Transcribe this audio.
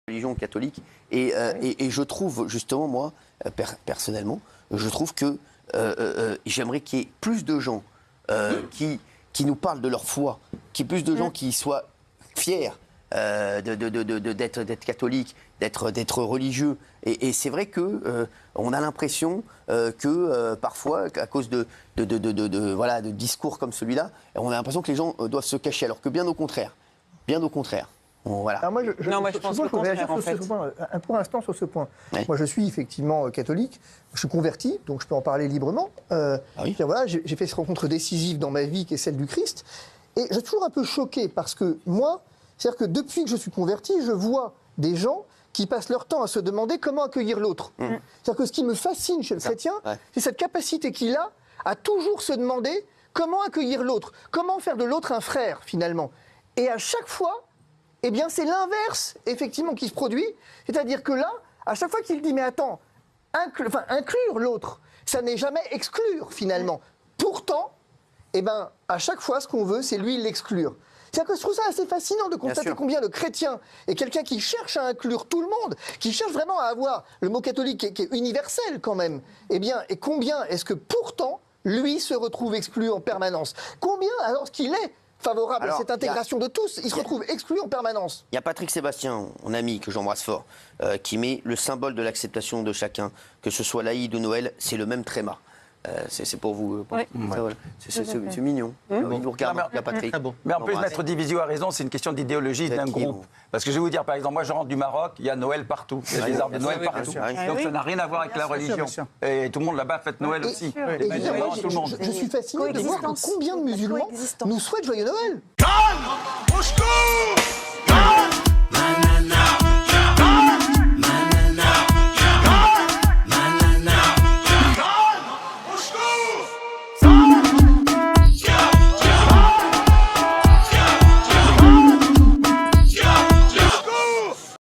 religion catholique et je trouve justement moi personnellement je trouve que j'aimerais qu'il y ait plus de gens qui nous parlent de leur foi, qu'il y ait plus de gens qui soient fiers d'être catholiques, d'être religieux et c'est vrai que on a l'impression que parfois à cause de discours comme celui-là, on a l'impression que les gens doivent se cacher alors que bien au contraire. Bon, voilà. Alors moi, je pense que je réagir sur ce point, pour l'instant sur ce point. Ouais. Moi, je suis effectivement catholique, je suis converti, donc je peux en parler librement. Oui. Voilà, j'ai fait cette rencontre décisive dans ma vie qui est celle du Christ. Et je suis toujours un peu choqué parce que moi, c'est-à-dire que depuis que je suis converti, je vois des gens qui passent leur temps à se demander comment accueillir l'autre. C'est-à-dire que ce qui me fascine chez le chrétien, c'est cette capacité qu'il a à toujours se demander comment accueillir l'autre, comment faire de l'autre un frère finalement. Et à chaque fois, eh bien, c'est l'inverse, effectivement, qui se produit. C'est-à-dire que là, à chaque fois qu'il dit, mais attends, inclure l'autre, ça n'est jamais exclure, finalement. Pourtant, eh ben, à chaque fois, ce qu'on veut, c'est lui l'exclure. C'est-à-dire que je trouve ça assez fascinant de constater combien le chrétien est quelqu'un qui cherche à inclure tout le monde, qui cherche vraiment à avoir le mot catholique qui est universel quand même. Eh bien, et combien est-ce que pourtant, lui se retrouve exclu en permanence? Combien, alors qu'il est favorable à cette intégration de tous, il se retrouve exclu en permanence. Il y a Patrick Sébastien, mon ami, que j'embrasse fort, qui met le symbole de l'acceptation de chacun, que ce soit l'Aïd ou Noël, c'est le même tréma. C'est pour vous. Oui. Voilà. C'est mignon. Il vous regarde, il y a Patrick. Mais en plus, Maître Divisio a raison, c'est une question d'idéologie d'un groupe. Parce que je vais vous dire, par exemple, moi je rentre du Maroc, il y a Noël partout. Il y a des arbres de Noël partout. Donc ça n'a rien à voir avec la religion. Et tout le monde là-bas fête Noël aussi. Je suis fasciné de voir combien de musulmans nous souhaitent joyeux Noël. Calme! Au secours!